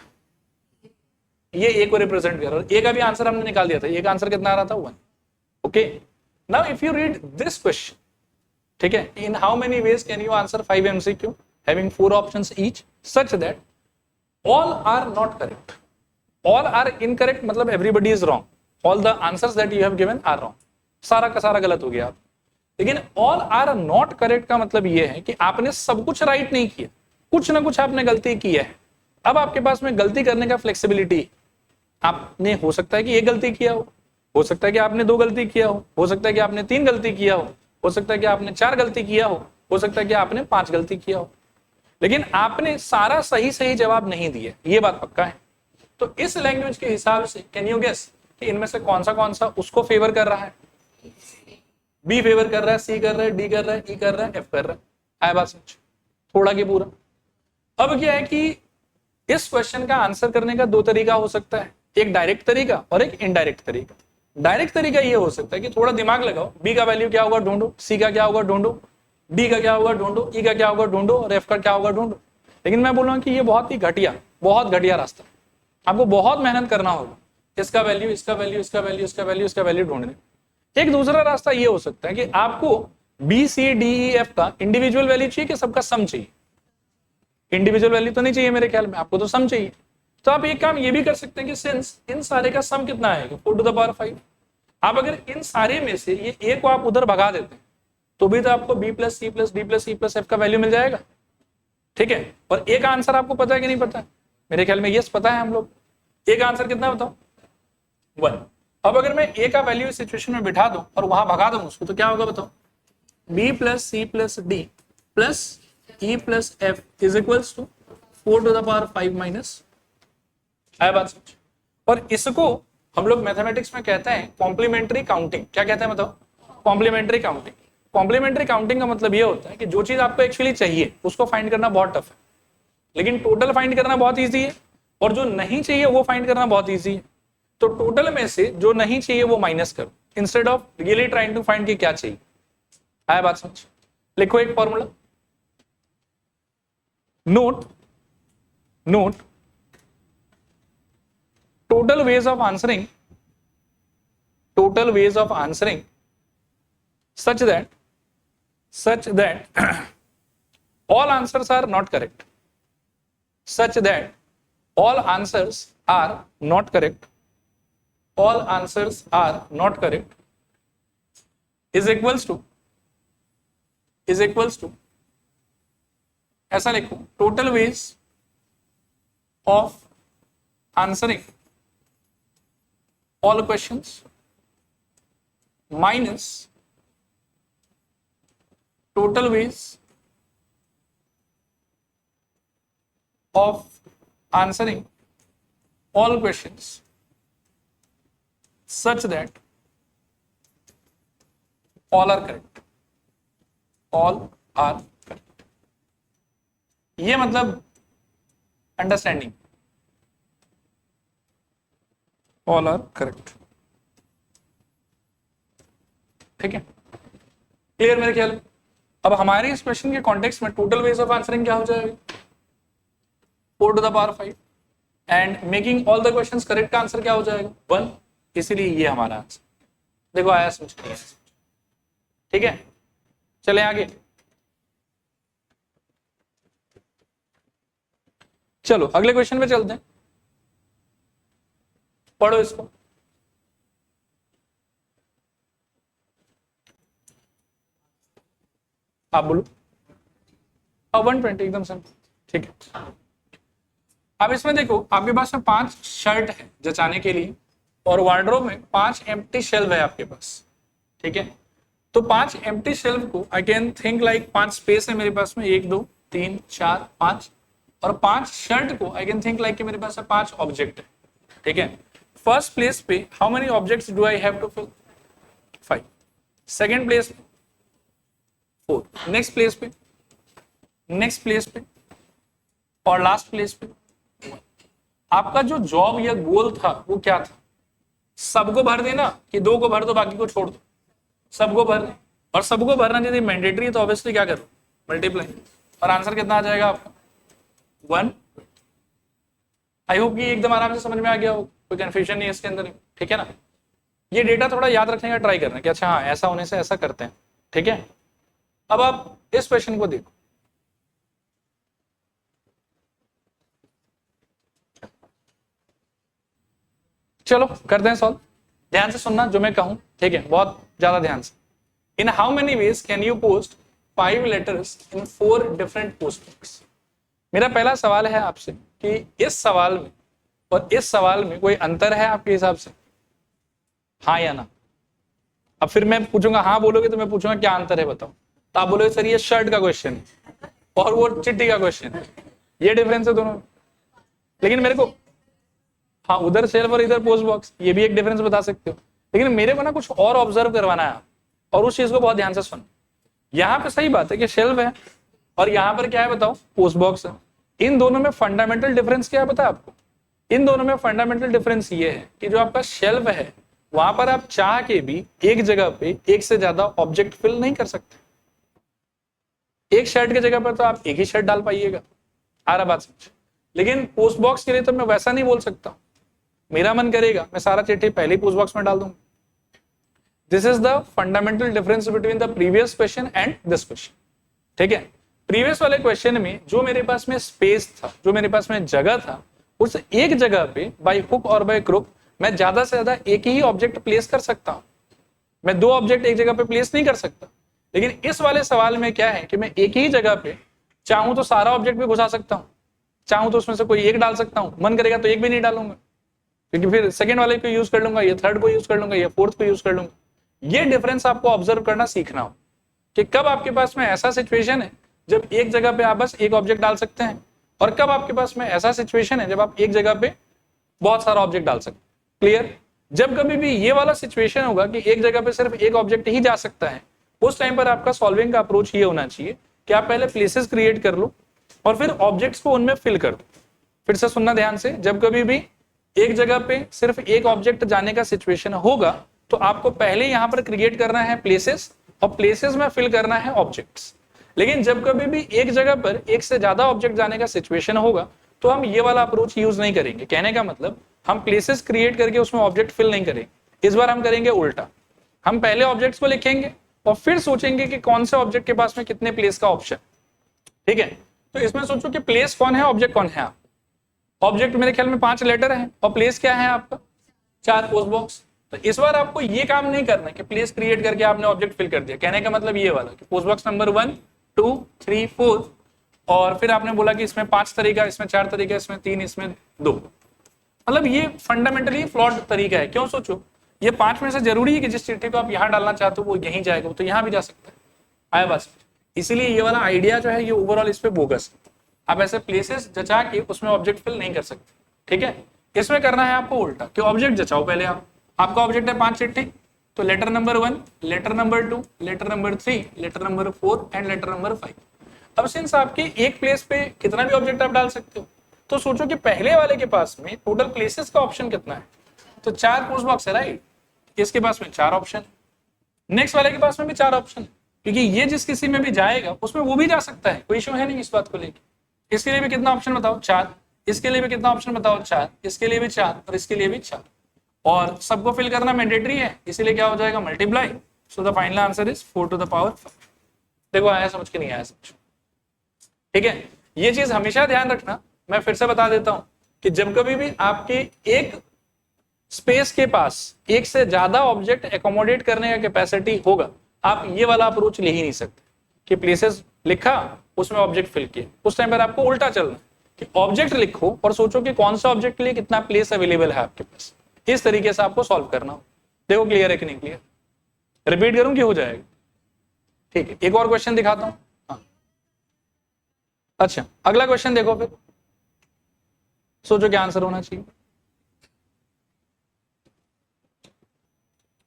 ये ए को रिप्रेजेंट कर रहा है, ए का भी आंसर हमने निकाल दिया था, ए का आंसर कितना आ रहा था? 1। Okay, now if you read this question, ठीक है, in how many ways can you answer 5 MCQ, having 4 options each such that all are not correct. All are incorrect मतलब everybody is wrong. All the answers that you have given are wrong. सारा का सारा गलत हो गया आप. लेकिन all are not correct का मतलब ये है कि आपने सब कुछ राइट नहीं किया, कुछ ना कुछ आपने गलती की है. अब आपके पास में गलती करने का फ्लेक्सिबिलिटी, आपने हो सकता है कि एक गलती किया हो सकता है कि आपने 2 गलती किया हो सकता है कि आपने 3 गलती किया हो सकता है कि आपने 4 गलती किया हो सकता है कि आपने 5 गलती किया हो, लेकिन आपने सारा सही सही जवाब नहीं दिए, ये बात पक्का है. तो इस लैंग्वेज के हिसाब से कैन यू गेस कि इनमें से कौन सा उसको फेवर कर रहा है? बी फेवर कर रहा है, सी कर रहा है, डी कर रहा है, ई कर रहा है, एफ कर रहा है. आया बात समझ? थोड़ा के पूरा. अब क्या है कि इस क्वेश्चन का आंसर करने का 2 तरीका हो सकता है, एक डायरेक्ट तरीका और एक इनडायरेक्ट तरीका. डायरेक्ट तरीका ये हो सकता है कि थोड़ा दिमाग लगाओ, बी का वैल्यू क्या होगा ढूंढो, सी का क्या होगा ढूंढो, डी का क्या होगा ढूंढो, ई का क्या होगा ढूंढो और एफ का क्या होगा ढूंढो. लेकिन मैं बोल रहा हूं कि ये बहुत घटिया रास्ता. आपको बहुत मेहनत करना होगा इसका वैल्यू, इसका वैल्यू, इसका वैल्यू, इसका वैल्यू, इसका वैल्यू ढूंढने. एक दूसरा रास्ता ये हो सकता है कि आपको B C D E F का इंडिविजुअल वैल्यू चाहिए कि सबका सम चाहिए. इंडिविजुअल वैल्यू तो नहीं चाहिए मेरे ख्याल में, आपको तो सम चाहिए. तो आप एक काम ये भी कर सकते हैं कि सिंस इन सारे का सम कितना आएगा 4 to the power 5, आप अगर इन सारे में से ये ए को आप उधर भगा देते हैं तो भी तो आपको B plus C plus D plus E plus F का वैल्यू मिल जाएगा. ठीक है, और ए का आंसर आपको पता है कि नहीं पता है? मेरे ख्याल में यस पता है हम लोग. ए का आंसर कितना बताओ? 1. अब अगर मैं ए का वैल्यू इस सिचुएशन में बिठा दूं और वहां भगा दूं उसको तो क्या होगा बताओ? B plus C plus D plus E plus F is equals to 4 to the power 5 minus. आया बात समझ? और इसको हम लोग मैथमेटिक्स में कहते हैं कॉम्प्लीमेंट्री काउंटिंग. क्या कहते हैं बताओ? Complementary counting. कॉम्प्लीमेंट्री काउंटिंग का मतलब ये होता है कि जो चीज आपको एक्चुअली चाहिए उसको फाइंड करना बहुत टफ है, लेकिन टोटल फाइंड करना बहुत इजी है, और जो नहीं चाहिए वो फाइंड करना बहुत इजी है. तो टोटल में से जो नहीं चाहिए वो माइनस करो instead of really trying to find कि क्या चाहिए. आया बात समझ? लिखो एक formula. Note total ways of answering such that all answers are not correct, such that all answers are not correct is equals to ऐसा लिखो, total ways of answering all questions minus total ways of answering all questions such that all are correct. ये मतलब understanding. All are correct. ठीक है, clear मेरे ख्याल. अब हमारे इस क्वेश्चन के कॉन्टेक्स्ट में टोटल वेज ऑफ आंसरिंग क्या हो जाएगा? 4 to the power 5 and making all the questions correct का आंसर क्या हो जाएगा? 1. इसीलिए ये हमारा आंसर. देखो आया समझ? ठीक है, चले आगे. चलो अगले क्वेश्चन पे चलते हैं. पढ़ो इसको. आप बोलो. 120 एकदम सिंपल. ठीक है, अब इसमें देखो आपके पास में 5 शर्ट है जचाने के लिए और वार्डरोब में 5 एम्प्टी शेल्फ है आपके पास. ठीक है, तो 5 एम्प्टी शेल्फ को I can think like 5 space है मेरे पास में, 1 2 3 4 5, और 5 शर्ट को आई कैन थिंक लाइक कि मेरे पास 5 ऑब्जेक्ट है. ठीक है, फर्स्ट प्लेस पे how many objects do I have to fill? 5. Second place पे 4. नेक्स्ट प्लेस पे और लास्ट प्लेस पे 1. आपका जो जॉब या गोल था वो क्या था? सबको भर देना कि 2 को भर दो बाकी को छोड़ दो? सबको भरना, और सबको भरना यदि मैंडेटरी है तो ऑब्वियसली क्या करो? मल्टीप्लाई. और आंसर कितना आ जाएगा आपका? 1. आई होप कि एकदम आराम से समझ में आ गया हो, कोई कंफ्यूजन नहीं है इसके अंदर. ठीक है ना, ये डेटा थोड़ा याद रखने का ट्राई करना कि अच्छा हाँ ऐसा होने से ऐसा करते हैं. ठीक है, अब आप इस क्वेश्चन को देखो. चलो करते हैं सॉल्व, ध्यान से सुनना जो मैं कहूं, ठीक है, बहुत ज्यादा ध्यान से। In how many ways can you post 5 letters in 4 different post box. मेरा पहला सवाल है आपसे कि इस सवाल में और इस सवाल में कोई अंतर है आपके हिसाब से, हाँ या ना। अब फिर मैं पूछूंगा, हाँ बोलोगे तो मैं पूछूंगा क्या अंतर है बताओ, तो आप बोलोगे सर ये शर्ट का क्वेश्चन है और वो चिट्ठी का क्वेश्चन है, ये डिफरेंस है दोनों में। लेकिन मेरे को, हाँ उधर शेल्फ और इधर पोस्ट बॉक्स, ये भी एक डिफरेंस बता सकते हो, लेकिन मेरे को ना कुछ और ऑब्जर्व करवाना है और उस चीज को बहुत ध्यान से सुन। यहाँ पे सही बात है कि शेल्फ है और यहाँ पर क्या है बताओ, पोस्ट बॉक्स है। इन दोनों में फंडामेंटल डिफरेंस क्या है पता है आपको? इन दोनों में फंडामेंटल डिफरेंस ये है कि जो आपका शेल्फ है वहां पर आप चाह के भी एक जगह पे एक से ज्यादा ऑब्जेक्ट फिल नहीं कर सकते। एक शर्ट की जगह पर तो आप एक ही शर्ट डाल पाइएगा, आ रहा बात समझ। लेकिन पोस्ट बॉक्स के लिए तो मैं वैसा नहीं बोल सकता, मेरा मन करेगा मैं सारा चिट्ठी पहले ही पोस्ट बॉक्स में डाल दूंगा। This is the fundamental difference between the previous question and this question, ठीक है। प्रीवियस वाले क्वेश्चन में जो मेरे पास में स्पेस था, जो मेरे पास में जगह था, उस एक जगह पे बाय हुक और बाय क्रुक मैं ज्यादा से ज्यादा एक ही ऑब्जेक्ट प्लेस कर सकता हूं, मैं 2 ऑब्जेक्ट एक जगह पे प्लेस नहीं कर सकता। लेकिन इस वाले सवाल में क्या है कि मैं एक ही जगह पे चाहूं तो सारा ऑब्जेक्ट भी घुसा सकता हूं, चाहूं तो उसमें से कोई एक डाल सकता हूं, मन करेगा तो एक भी नहीं डालूंगा क्योंकि फिर सेकंड वाले को यूज कर लूंगा, या थर्ड को यूज कर लूंगा, या फोर्थ को यूज कर लूंगा। ये डिफरेंस आपको ऑब्जर्व करना सीखना हो कि कब आपके पास में ऐसा सिचुएशन है जब एक जगह पे आप बस एक ऑब्जेक्ट डाल सकते हैं, और कब आपके पास में ऐसा सिचुएशन है जब आप एक जगह पे बहुत सारा ऑब्जेक्ट डाल सकते हैं। क्लियर? जब कभी भी ये वाला सिचुएशन होगा कि एक जगह पे सिर्फ एक ऑब्जेक्ट ही जा सकता है, उस टाइम पर आपका सॉल्विंग का अप्रोच ये होना चाहिए कि आप पहले प्लेसेस क्रिएट कर लो और फिर ऑब्जेक्ट्स को उनमें फिल कर दो। फिर से सुनना ध्यान से, जब कभी भी एक जगह पे सिर्फ एक ऑब्जेक्ट जाने का सिचुएशन होगा तो आपको पहले यहां पर क्रिएट करना है प्लेसेस और प्लेसेस में फिल करना है ऑब्जेक्ट्स। लेकिन जब कभी भी एक जगह पर एक से ज्यादा ऑब्जेक्ट जाने का सिचुएशन होगा तो हम ये वाला अप्रोच यूज नहीं करेंगे। कहने का मतलब हम प्लेसेस क्रिएट करके उसमें ऑब्जेक्ट फिल नहीं करेंगे, इस बार हम करेंगे उल्टा। हम पहले ऑब्जेक्ट्स को लिखेंगे और फिर सोचेंगे कि कौन से ऑब्जेक्ट के पास में कितने प्लेस का ऑप्शन, ठीक है। तो इसमें सोचो कि प्लेस कौन है, ऑब्जेक्ट कौन है। आप ऑब्जेक्ट मेरे ख्याल में 5 लेटर है और प्लेस क्या है आपका 4 पोस्ट बॉक्स। तो इस बार आपको ये काम नहीं करना कि प्लेस क्रिएट करके आपने ऑब्जेक्ट फिल कर दिया। कहने का मतलब ये वाला कि पोस्ट बॉक्स नंबर 1 2 3 4 और फिर आपने बोला कि इसमें 5 तरीका, इसमें 4 तरीका, इसमें 3, इसमें 2। मतलब ये फंडामेंटली फ्लॉड तरीका है। क्यों? सोचो ये 5 में से जरूरी है कि जिस चिट्ठी को आप यहाँ डालना चाहते हो वो यहीं जाएगा, वो तो यहाँ भी जा सकता है। आया बात? इसीलिए ये वाला आइडिया जो है ये ओवरऑल इस पे बोगस है। आप ऐसे प्लेसेस जचा के उसमें ऑब्जेक्ट फिल नहीं कर सकते, ठीक है। इसमें करना है आपको उल्टा कि ऑब्जेक्ट जचाओ पहले। आपका ऑब्जेक्ट है 5 चिट्ठी, तो letter number 1, letter number 2, letter number 3, letter number 4 and letter number 5। अब सिंस आपके एक प्लेस पे कितना भी ऑब्जेक्ट आप डाल सकते हो, तो सोचो कि पहले वाले के पास में टोटल प्लेसेस का ऑप्शन कितना है, तो 4 पोस्ट बॉक्स है, राइट। इसके पास में 4 ऑप्शन, नेक्स्ट वाले के पास में भी 4 ऑप्शन, क्योंकि ये जिस किसी में भी जाएगा उसमें वो भी जा सकता है, कोई इशू है नहीं इस बात को लेकर। इसके लिए भी कितना ऑप्शन बताओ 4, इसके लिए भी कितना ऑप्शन बताओ 4, इसके लिए भी 4 और इसके लिए भी 4, और सबको फिल करना मैंडेटरी है, इसीलिए क्या हो जाएगा multiply. So the final answer is 4 to the power 5। देखो आया समझ के नहीं आया समझ, ठीक है। ये चीज हमेशा ध्यान रखना। मैं फिर से बता देता हूं कि जब कभी भी आपके एक स्पेस के पास एक से ज्यादा ऑब्जेक्ट एकोमोडेट करने का कैपेसिटी होगा, आप ये वाला अप्रोच ले ही नहीं सकते कि प्लेसेस लिखा उसमें ऑब्जेक्ट फिल किए। उस टाइम पर आपको उल्टा चलना कि ऑब्जेक्ट लिखो और सोचो कि कौन सा ऑब्जेक्ट के लिए कितना प्लेस अवेलेबल है आपके पास। इस तरीके से आपको सॉल्व करना हो। देखो क्लियर है कि नहीं क्लियर? रिपीट करूं कि हो जाएगा? ठीक है, एक और क्वेश्चन दिखाता हूं। हाँ अच्छा, अगला क्वेश्चन देखो, फिर सोचो क्या आंसर होना चाहिए।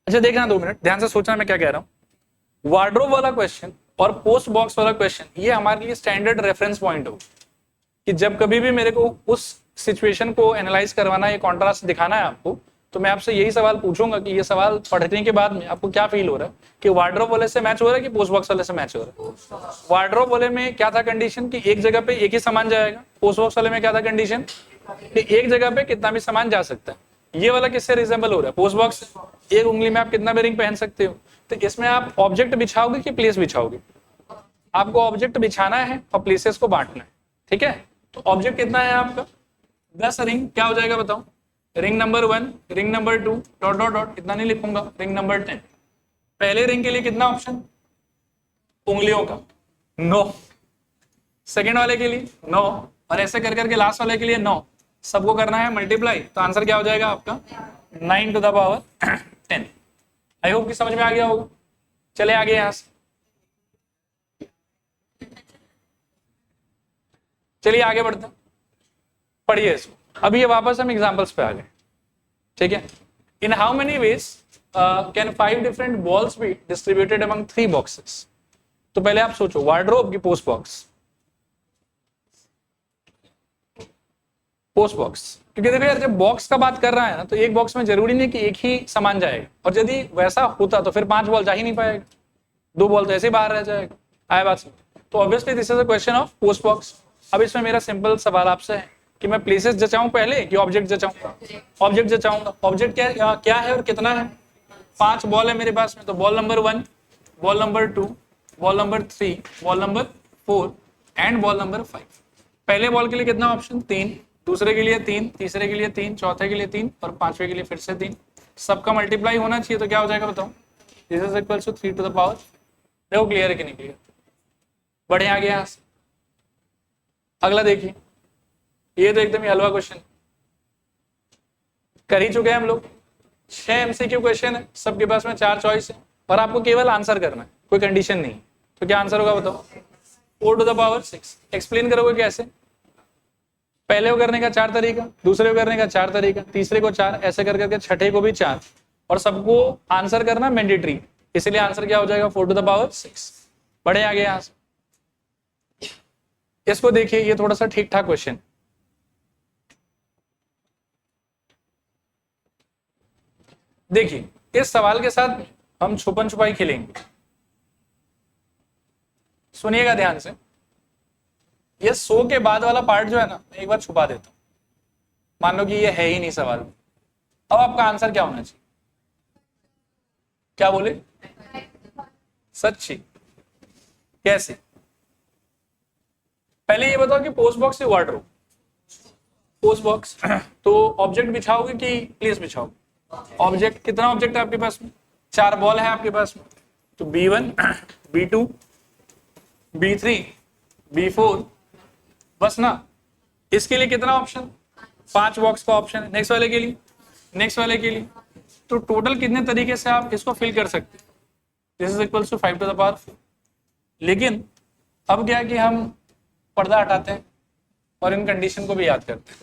अच्छा देखना 2 मिनट, ध्यान से सोचना मैं क्या कह रहा हूं। वार्डरोब वाला क्वेश्चन और पोस्ट बॉक्स वाला क्वेश्चन ये हमारे लिए स्टैंडर्ड रेफरेंस पॉइंट हो कि जब कभी भी मेरे को उस सिचुएशन को एनालाइज करवाना है, कॉन्ट्रास्ट दिखाना है आपको, तो मैं आपसे यही सवाल पूछूंगा कि ये सवाल पढ़ने के बाद में आपको क्या फील हो रहा है कि वार्डरोब वाले से मैच हो रहा है कि पोस्ट बॉक्स वाले से मैच हो रहा है। वार्डरोब वाले में क्या था कंडीशन कि एक जगह पे एक ही सामान जाएगा, पोस्ट बॉक्स वाले में क्या था कंडीशन कि एक जगह पे कितना भी सामान जा सकता है। ये वाला किससे रिजेंबल हो रहा है? Post box. एक उंगली में आप कितना भी रिंग पहन सकते हो, तो इसमें आप ऑब्जेक्ट बिछाओगे कि प्लेस बिछाओगे? आपको ऑब्जेक्ट बिछाना है और प्लेसेस को बांटना है, ठीक है। तो ऑब्जेक्ट कितना है आपका 10 रिंग, क्या हो जाएगा बताओ ring number 1, ring number 2, dot dot dot, इतना नहीं लिखूंगा, रिंग नंबर 10। पहले रिंग के लिए कितना ऑप्शन? उंगलियों का 9, सेकेंड वाले के लिए 9, और ऐसे कर करके लास्ट वाले के लिए 9, सबको करना है मल्टीप्लाई, तो आंसर क्या हो जाएगा आपका 9 to the power 10। I hope कि समझ में आ गया होगा। चले आगे यहां से, चलिए आगे बढ़ते हैं, पढ़िए इसको। अभी ये वापस हम एग्जांपल्स पे आ गए, ठीक है। In how many ways can 5 different balls be distributed among 3 boxes? तो पहले आप सोचो, वार्डरोब की पोस्ट बॉक्स, पोस्ट बॉक्स, क्योंकि देखो यार जब बॉक्स का बात कर रहा है ना, तो एक बॉक्स में जरूरी नहीं कि एक ही सामान जाएगा, और यदि वैसा होता तो फिर 5 बॉल जा ही नहीं पाएगा, 2 बॉल तो ऐसे ही बाहर रह जाएगा। आया बात समझ? तो obviously this is a question of post box. अब इसमें मेरा सिंपल सवाल आपसे है कि मैं प्लेसेस जचाऊं पहले कि ऑब्जेक्ट जचाऊं? ऑब्जेक्ट जचाऊंगा। ऑब्जेक्ट क्या है और कितना है? 5 बॉल है मेरे पास में, तो ball number 1, ball number 2, ball number 3, ball number 4 and ball number 5। पहले बॉल के लिए कितना ऑप्शन? 3, दूसरे के लिए 3, तीसरे के लिए 3, चौथे के लिए 3 और पांचवे के लिए फिर से 3। सबका मल्टीप्लाई होना चाहिए, तो क्या हो जाएगा बताओ? This is equal to 3 to the power. देखो क्लियर है कि नहीं क्लियर? बढ़े आगे यहां से अगला देखिए, ये तो एकदम ही हलवा क्वेश्चन कर ही चुके हैं हम लोग। 6 एमसीक्यू क्वेश्चन है, सबके पास में 4 चॉइस है और आपको केवल आंसर करना है, कोई कंडीशन नहीं। तो क्या आंसर होगा बताओ? 4 टू द पावर 6। एक्सप्लेन करोगे कैसे? पहले को करने का 4 तरीका, दूसरे को करने का 4 तरीका, तीसरे को 4, ऐसे कर करके छठे को भी 4, और सबको आंसर करना मैंडेटरी, इसलिए आंसर क्या हो जाएगा? 4 टू द पावर 6। बढ़े आगे यहां से, इसको देखिए, ये थोड़ा सा ठीक ठाक क्वेश्चन। देखिए इस सवाल के साथ हम छुपन छुपाई खेलेंगे, सुनिएगा ध्यान से। ये 100 के बाद वाला पार्ट जो है ना, मैं एक बार छुपा देता हूं, मान लो कि ये है ही नहीं सवाल। अब आपका आंसर क्या होना चाहिए? क्या बोले? सच्ची? कैसे? पहले ये बताओ कि पोस्ट बॉक्स या वार्डरोब? Post box. तो ऑब्जेक्ट बिछाओगे कि प्लेस बिछाओगे? ऑब्जेक्ट। कितना ऑब्जेक्ट है आपके पास में? 4 बॉल है आपके पास में, तो B1, B2, B3, B4, बस ना। इसके लिए कितना ऑप्शन? 5 बॉक्स का ऑप्शन है। नेक्स्ट वाले के लिए, नेक्स्ट वाले के लिए, तो टोटल कितने तरीके से आप इसको फिल कर सकते हैं? This is equals to 5 to the power 4। लेकिन अब क्या है कि हम पर्दा हटाते हैं और इन कंडीशन को भी याद करते हैं।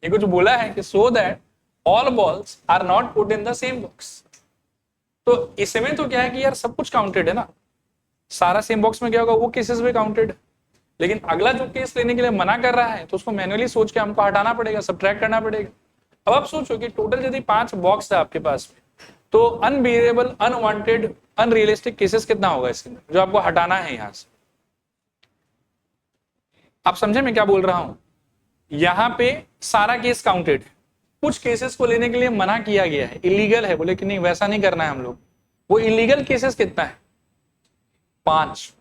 ये कुछ बोला है कि so that all balls are not put in the same box. तो इसमें तो क्या है कि यार सब कुछ काउंटेड है ना, सारा सेम बॉक्स में क्या होगा? वो केसेस भी काउंटेड है। लेकिन अगला जो केस लेने के लिए मना कर रहा है, तो उसको मैन्युअली सोच के हमको हटाना पड़ेगा, सब्ट्रैक्ट करना पड़ेगा। अब आप सोचो कि टोटल यदि 5 बॉक्स है आपके पास में, तो अनबिहेवेबल, अनवांटेड, अनरियलिस्टिक केसेस कितना होगा इसके अंदर, जो आपको हटाना है यहां से। आप समझे मैं क्या बोल रहा हूं? यहां पे सारा केस काउंटेड है, कुछ केसेस को लेने के लिए मना किया गया है, इलीगल है, बोले कि नहीं वैसा नहीं करना है हम लोग। वो इलीगल केसेस कितना है? 5।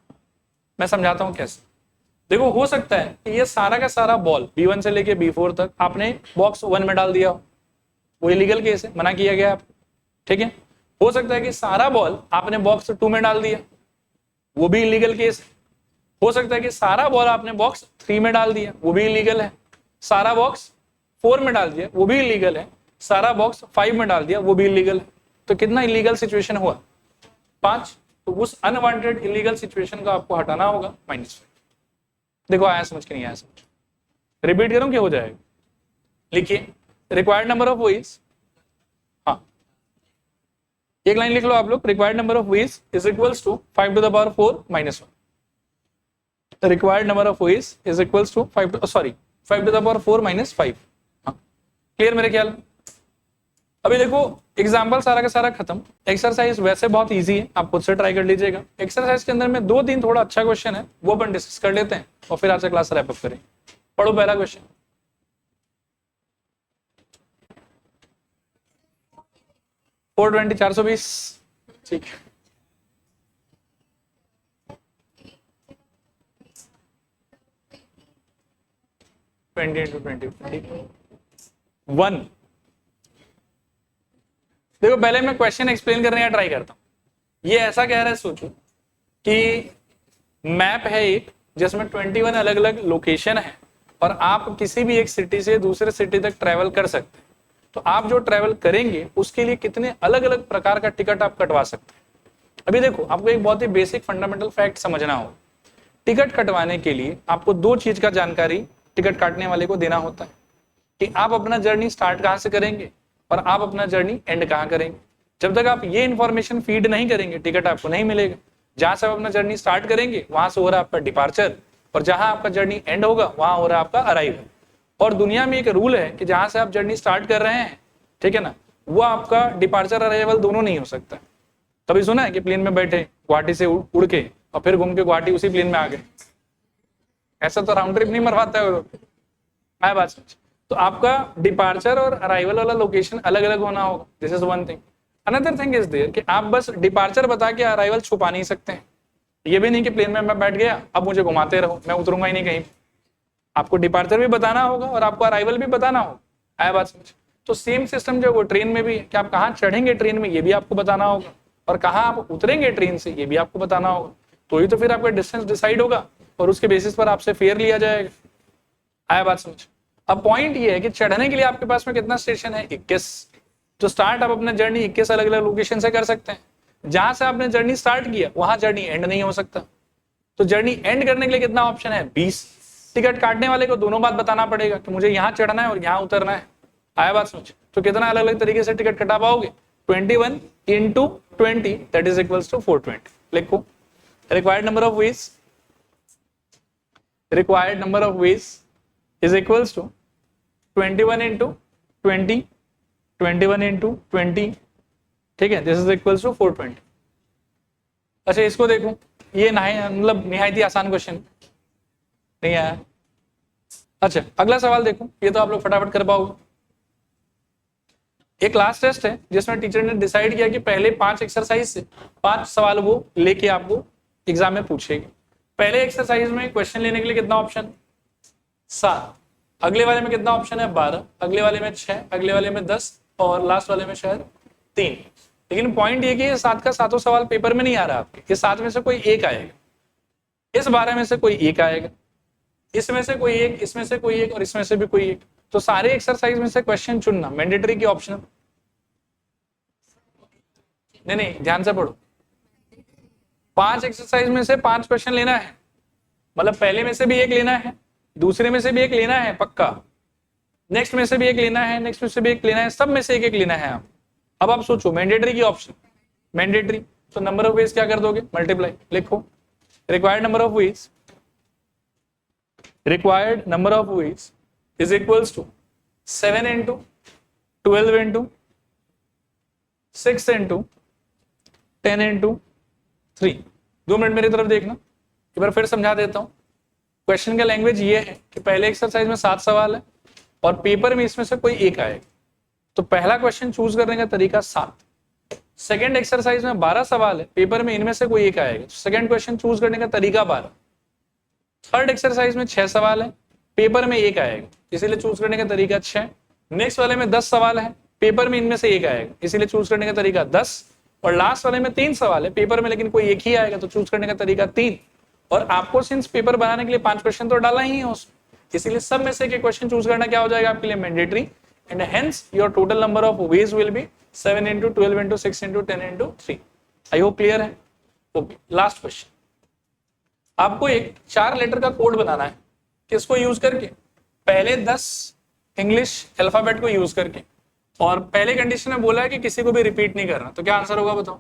मैं समझाता हूं कैसे। देखो हो सकता है कि ये सारा का सारा बॉल B1 से लेके B4 तक आपने बॉक्स 1 में डाल दिया हो, वो इलीगल केस है, मना किया गया आपको, ठीक है। हो सकता है कि सारा बॉल आपने बॉक्स 2 में डाल दिया, वो भी इलीगल केस है। हो सकता है कि सारा बॉल आपने बॉक्स 3 में डाल दिया, वो भी इलीगल है। सारा बॉक्स 4 में डाल दिया, वो भी इलीगल है। सारा बॉक्स 5 में डाल दिया, वो भी इलीगल है। तो कितना इलीगल सिचुएशन हुआ? 5। तो उस अनवांटेड इलीगल सिचुएशन को आपको हटाना होगा, -5। देखो आया समझ के नहीं आया समझ? रिपीट करूं कि हो जाएगा? लिखिए, रिक्वायर्ड नंबर ऑफ वेज, हाँ एक लाइन लिख लो आप लोग, required number of ways is equals to 5 to the power 4 -1। Required number of ways is equals to 5 to the power 4 -5। हाँ क्लियर मेरे ख्याल में? अभी देखो एग्जाम्पल सारा का सारा खत्म। एक्सरसाइज वैसे बहुत इजी है, आप खुद से ट्राई कर लीजिएगा। एक्सरसाइज के अंदर में 2-3 थोड़ा अच्छा क्वेश्चन है, वो अपन डिस्कस कर लेते हैं और फिर आज से क्लास रैप अप करें। पढ़ो पहला क्वेश्चन। $420 ठीक है। $20 × 20 1 देखो पहले मैं क्वेश्चन एक्सप्लेन करने का ट्राई करता हूँ। ये ऐसा कह रहा है, सोचो कि मैप है एक जिसमें 21 अलग अलग लोकेशन है और आप किसी भी एक सिटी से दूसरे सिटी तक ट्रेवल कर सकते हैं। तो आप जो ट्रेवल करेंगे उसके लिए कितने अलग अलग प्रकार का टिकट आप कटवा सकते हैं। अभी देखो आपको एक बहुत ही बेसिक फंडामेंटल फैक्ट समझना होगा। टिकट कटवाने के लिए आपको दो चीज का जानकारी टिकट काटने वाले को देना होता है कि आप अपना जर्नी स्टार्ट कहां से करेंगे और आप अपना जर्नी एंड कहां करेंगे। जब तक आप ये इन्फॉर्मेशन फीड नहीं करेंगे टिकट आपको नहीं मिलेगा। जहां से आप अपना जर्नी स्टार्ट करेंगे वहां से हो रहा है आपका डिपार्चर और जहां आपका जर्नी एंड होगा वहां हो रहा है आपका अराइवल। और दुनिया में एक रूल है कि जहां से आप जर्नी स्टार्ट कर रहे हैं, ठीक है ना, वो आपका डिपार्चर अराइवल दोनों नहीं हो सकता। कभी सुना है कि प्लेन में बैठे गुवाहाटी से उड़ के और फिर घूम के गुवाहाटी उसी प्लेन में आ गए? ऐसा तो राउंड ट्रिप नहीं मरवाता है वो। मैं बात समझ। तो आपका डिपार्चर और अराइवल वाला लोकेशन अलग अलग होना होगा। This is one thing. Another thing is there कि आप बस डिपार्चर बता के अराइवल छुपा नहीं सकते हैं। ये भी नहीं कि प्लेन में मैं बैठ गया अब मुझे घुमाते रहो, मैं उतरूंगा ही नहीं कहीं। आपको डिपार्चर भी बताना होगा और आपको अराइवल भी बताना होगा। आया बात समझ? तो सेम सिस्टम जो वो ट्रेन में भी है कि आप कहाँ चढ़ेंगे ट्रेन में ये भी आपको बताना होगा और कहाँ आप उतरेंगे ट्रेन से ये भी आपको बताना होगा। तो ही तो फिर आपका डिस्टेंस डिसाइड होगा और उसके बेसिस पर आपसे फेयर लिया जाएगा। आया बात समझ? अब पॉइंट ये है कि चढ़ने के लिए आपके पास में कितना स्टेशन है? 21। तो स्टार्ट आप अपना जर्नी 21 अलग अलग लोकेशन से कर सकते हैं। जहां से आपने जर्नी स्टार्ट किया वहां जर्नी एंड नहीं हो सकता। तो जर्नी एंड करने के लिए कितना ऑप्शन है? 20। टिकट काटने वाले को दोनों बात बताना पड़ेगा कि मुझे यहाँ चढ़ना है और यहाँ उतरना है। आया बात समझ? तो कितना अलग अलग तरीके से टिकट कटा पाओगे? 21 into 20 that is equals to 420। लिखो required number of ways is equals to 21 into 20 21 into 20, ठीक है, दिस इज इक्वल्स टू 420। अच्छा इसको देखो, ये मतलब निहायत ही आसान क्वेश्चन नहीं आया। अच्छा अगला सवाल देखो, ये तो आप लोग फटाफट कर पाओगे। एक क्लास टेस्ट है जिसमें टीचर ने डिसाइड किया कि पहले 5 एक्सरसाइज से 5 सवाल वो लेके आपको एग्जाम में पूछेगी। पहले एक्सरसाइज में क्वेश्चन लेने के लिए कितना ऑप्शन? 7। अगले वाले में कितना ऑप्शन है? 12। अगले वाले में 6, अगले वाले में 10 और लास्ट वाले में शायद 3। लेकिन पॉइंट ये कि ये 7 का 7 सवाल पेपर में नहीं आ रहा आपके। ये 7 में से कोई एक आएगा, इस 12 में से कोई एक आएगा, इसमें से कोई एक, इसमें से कोई एक और इसमें से भी कोई एक। तो सारे एक्सरसाइज में से क्वेश्चन चुनना मैंडेटरी की ऑप्शनल? नहीं, ध्यान से पढ़ो। 5 एक्सरसाइज में से 5 क्वेश्चन लेना है, मतलब पहले में से भी एक लेना है, दूसरे में से भी एक लेना है पक्का, नेक्स्ट में से भी एक लेना है, नेक्स्ट में से भी एक लेना है, सब में से एक एक लेना है आप। अब आप सोचो मैंडेटरी की ऑप्शन, मैंडेटरी तो नंबर ऑफ वेज क्या कर दोगे? मल्टीप्लाई। लिखो required number of veg is equals to 7 into 12 into 6 into 10 into 3। 2 minute मेरी तरफ देखना, एक बार फिर समझा देता हूं। क्वेश्चन का लैंग्वेज ये है कि पहले एक्सरसाइज में 7 सवाल है और पेपर में इसमें से कोई एक आएगा। तो पहला क्वेश्चन चूज करने का तरीका 7। सेकेंड एक्सरसाइज में 12 सवाल है, पेपर में इनमें से कोई एक आएगा, सेकेंड क्वेश्चन चूज करने का तरीका 12। थर्ड एक्सरसाइज में 6 सवाल है, पेपर में एक आएगा, इसीलिए चूज करने का तरीका 6। नेक्स्ट वाले में 10 सवाल है, पेपर में इनमें से एक आएगा, इसीलिए चूज करने का तरीका 10। और लास्ट वाले में 3 सवाल है, पेपर में लेकिन कोई एक ही आएगा, तो चूज करने का तरीका 3। और आपको सिंस पेपर बनाने के लिए 5 क्वेश्चन तो डाला ही है उसमें, इसीलिए सब में से एक क्वेश्चन चूज करना क्या हो जाएगा आपके लिए? Mandatory. And hence your total number of veg will be 7 into 12 into 6 into 10 into 3। I hope clear है। ओके लास्ट क्वेश्चन, आपको एक 4 लेटर का कोड बनाना है। किसको यूज करके? पहले 10 इंग्लिश अल्फाबेट को यूज करके, और पहले कंडीशन में बोला है कि किसी को भी रिपीट नहीं करना। तो क्या आंसर होगा बताओ?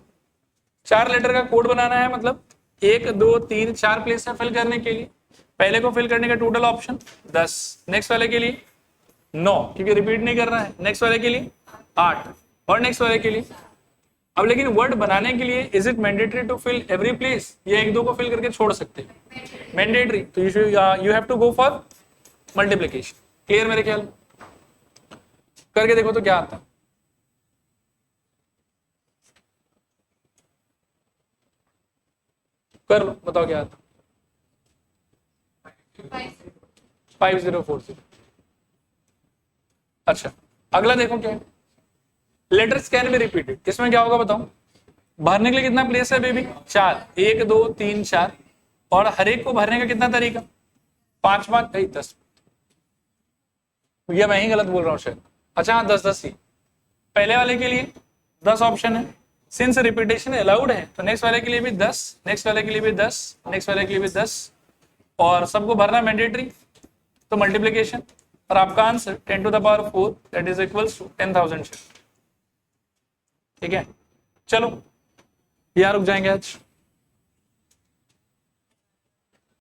4 लेटर का कोड बनाना है, मतलब 1 2 3 4 प्लेस है फिल करने के लिए। पहले को फिल करने का टोटल ऑप्शन 10, नेक्स्ट वाले के लिए 9 क्योंकि रिपीट नहीं करना है, नेक्स्ट वाले के लिए 8 और नेक्स्ट वाले के लिए। अब लेकिन वर्ड बनाने के लिए is it mandatory to fill every place, या 1 2 को फिल करके छोड़ सकते हैं? मैंडेटरी। तो you have to go for multiplication. Clear मेरे ख्याल? करके देखो तो क्या आता है। कर लो, बताओ क्या आता। 5040। अच्छा अगला देखो क्या है, लेटर्स कैन बी रिपीटेड। इसमें क्या होगा बताओ, भरने के लिए कितना प्लेस है बेबी, 4, 1 2 3 4, और हर एक को भरने का कितना तरीका, 5 5 10। ये मैं ही गलत बोल रहा हूँ शायद, अच्छा हाँ 10 10 ही। पहले वाले के लिए 10 ऑप्शन है, सिंस रिपीटेशन अलाउड है तो नेक्स्ट वाले के लिए भी 10, नेक्स्ट वाले के लिए भी 10, नेक्स्ट वाले के लिए भी 10, और सबको भरना मैंडेटरी, तो मल्टीप्लीकेशन, और आपका answer 10 to the power 4 that is equals to 10,000 share. ठीक है, चलो यहाँ रुक जाएंगे आज।